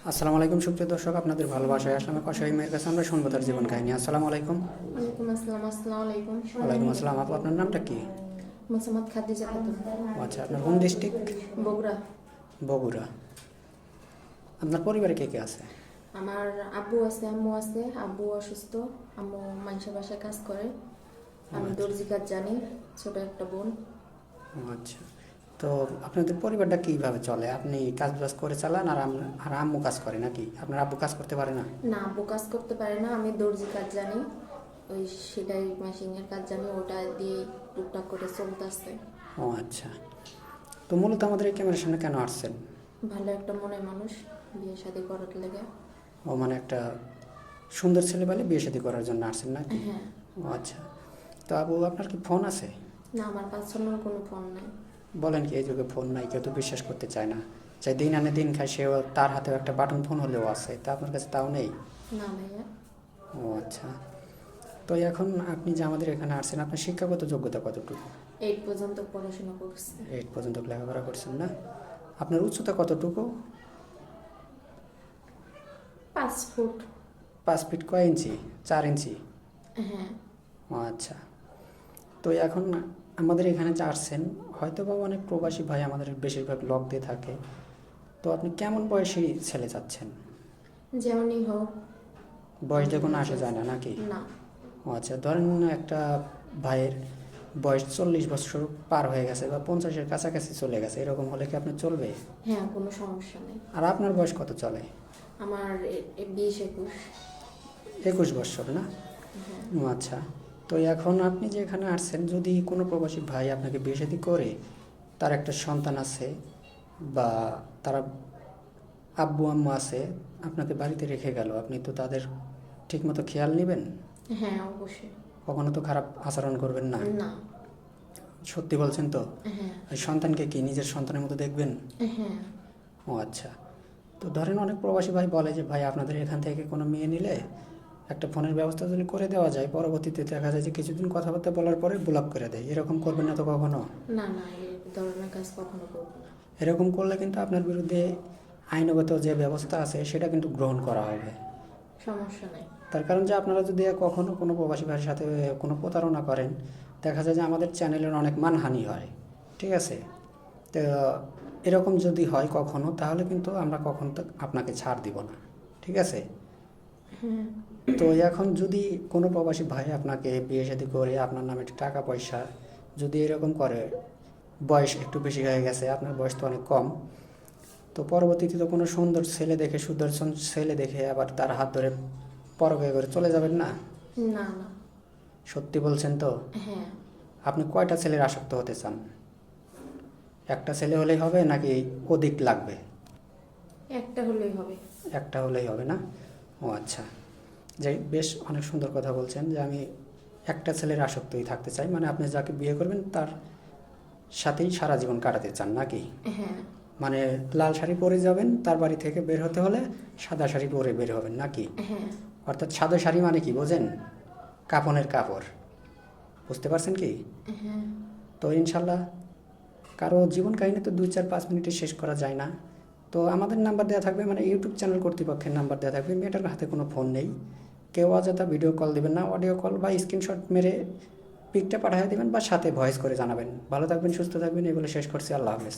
আসসালামু আলাইকুম সুপ্রিয় দর্শক, আপনাদের ভালোবাসায় আসলাম কসাই মেয়ের কাছে। আমরা শুনবো তার জীবন কাহিনী। আসসালামু আলাইকুম। ওয়ালাইকুম আসসালাম। আসসালামু আলাইকুম। ওয়ালাইকুম আসসালাম। আপু, আপনার নামটা কি? মোসাম্মদ খাদিজা খাতুন। ও আচ্ছা, আপনার হোম ডিস্ট্রিক্ট? বগুড়া। বগুড়া। আপনার পরিবারে কে কে আছে? আমার আব্বু আছে, আম্মু আছে। আব্বু অসুস্থ, আম্মু মানুষের বাসায় কাজ করে। আমি আচ্ছা। দর্জি কাজ জানি, ছোট একটা বোন। ও আচ্ছা, তো আপনাদের পরিবারটা কীভাবে চলে? আপনি কাজ বাজ করে চালান আর আম্মু কাজ করে নাকি? আপনার আব্বু কাজ করতে পারে না? না, আব্বু কাজ করতে পারে না। আমি দর্জি কাজ জানি, ওই সেটাই মেশিনের কাজ জানি, ওটা দিয়ে টুকটাক করে চলতেছে। ও আচ্ছা, তো মূলত আমাদের এই ক্যামেরার সামনে কেন আসছেন? ভালো একটা মনের মানুষ, বিয়ে শাদী করার লেগে। ও মানে একটা সুন্দর ছেলে পেলে বিয়ে শাদী করার জন্য আসছেন নাকি? হ্যাঁ। ও আচ্ছা, তো আবু, আপনার কি ফোন আছে? না, আমার পার্সোনাল কোনো ফোন নাই। বলেন কি, এই যুগে ফোন নাই? কেউ তো বিশ্বাস করতে চায় না। চাই দিন আনে দিন খায়, সেও তার হাতেও একটা বাটন ফোন হলেও আছে, তা আপনার কাছে তাও নেই? না ভাইয়া। ও আচ্ছা, তো এখন আপনি যে আমাদের এখানে আসছেন, আপনার শিক্ষাগত যোগ্যতা কতটুকু? 8 পর্যন্ত পড়াশোনা করছি। 8 পর্যন্ত লেখাপড়া করছেন না? আপনার উচ্চতা কতটুকু? 5 ফুট। 5 ফিট কয় ইঞ্চি? 4 ইঞ্চি? হ্যাঁ। ও আচ্ছা, তো এখন আমাদের এখানে যে আসছেন, হয়তো বা অনেক প্রবাসী ভাই আমাদের বেশিরভাগ লক দিয়ে থাকে, তো আপনি কেমন বয়সী ছেলে চাচ্ছেন? যেমনই হোক। বয়স দিয়ে কোনো আসা যায় না নাকি? না। ও আচ্ছা, ধরেন একটা ভাইয়ের বয়স 40 বছর পার হয়ে গেছে বা 50-এর কাছাকাছি চলে গেছে, এরকম হলে কি আপনার চলবে? হ্যাঁ, কোনো সমস্যা নেই। আর আপনার বয়স কত চলে? আমার 20-21। 21 বছর না? হ্যাঁ। ও আচ্ছা, তো এখন আপনি যে এখানে আসছেন, যদি কোনো প্রবাসী ভাই আপনাকে বিয়ে শাদী করে, তার একটা সন্তান আছে বা তারা আব্বু আম্মু আছে, আপনাকে বাড়িতে রেখে গেল, আপনি তো তাদের ঠিকমতো খেয়াল নেবেন? হ্যাঁ, অবশ্যই। কখনো তো খারাপ আচরণ করবেন না? না। সত্যি বলছেন তো? হ্যাঁ। ওই সন্তানকে কি নিজের সন্তানের মতো দেখবেন? হ্যাঁ। ও আচ্ছা, তো ধরেন অনেক প্রবাসী ভাই বলে যে ভাই, আপনাদের এখান থেকে কোনো মেয়ে নিলে একটা ফোনের ব্যবস্থা যদি করে দেওয়া যায়, পরবর্তীতে দেখা যায় যে কিছুদিন কথাবার্তা বলার পরে ব্লক করে দেয়। এরকম করবেন না তো কখনো? না না, এই ধরনের কাজ কখনো করবো না। এরকম করলে কিন্তু আপনার বিরুদ্ধে আইনগত যে ব্যবস্থা আছে সেটা কিন্তু গ্রহণ করা হবে। সমস্যা নেই। তার কারণ যে আপনারা যদি কখনো কোনো প্রবাসী ভাইয়ের সাথে কোনো প্রতারণা করেন, দেখা যায় যে আমাদের চ্যানেলের অনেক মানহানি হয়। ঠিক আছে, তো এরকম যদি হয় কখনো, তাহলে কিন্তু আমরা কখনো তো আপনাকে ছাড় দিব না। ঠিক আছে, হ্যাঁ। তো এখন যদি কোনো প্রবাসী ভাই আপনাকে বিয়ে শাদী করে আপনার নামে টাকা পয়সা যদি এরকম করে, বয়স একটু বেশি হয়ে গেছে, আপনার বয়স তো অনেক কম, তো পরবর্তীতে তো কোনো সুন্দর ছেলে দেখে, সুদর্শন ছেলে দেখে আবার তার হাত ধরে পরকে করে চলে যাবেন না? না না। সত্যি বলছেন তো? হ্যাঁ। আপনি কয়টা ছেলের আসক্ত হতে চান? একটা ছেলে হলেই হবে নাকি অধিক লাগবে? একটা হলেই হবে। একটা হলেই হবে না? ও আচ্ছা, যাই, বেশ অনেক সুন্দর কথা বলছেন যে আমি একটা ছেলের আসক্তই থাকতে চাই, মানে আপনি যাকে বিয়ে করবেন তার সাথেই সারা জীবন কাটাতে চান নাকি? হ্যাঁ। মানে লাল শাড়ি পরে যাবেন, তার বাড়ি থেকে বের হতে হলে সাদা শাড়ি পরে বের হবেন নাকি? হ্যাঁ। অর্থাৎ সাদা শাড়ি মানে কি বোঝেন? কাফনের কাপড়, বুঝতে পারছেন কি? হ্যাঁ। তো ইনশাল্লাহ, কারো জীবন কাহিনী তো 2-4-5 মিনিটে শেষ করা যায় না। তো আমাদের নাম্বার দেওয়া থাকবে, মানে ইউটিউব চ্যানেল কর্তৃপক্ষের নাম্বার দেওয়া থাকবে। মেয়েটার হাতে কোনো ফোন নেই, কেউ অযথা ভিডিও কল দেবেন না, অডিও কল বা স্ক্রিনশট মেরে পিকটা পাঠিয়ে দেবেন বা সাথে ভয়েস করে জানাবেন। ভালো থাকবেন, সুস্থ থাকবেন, এগুলো শেষ করছি। আল্লাহ হাফেজ।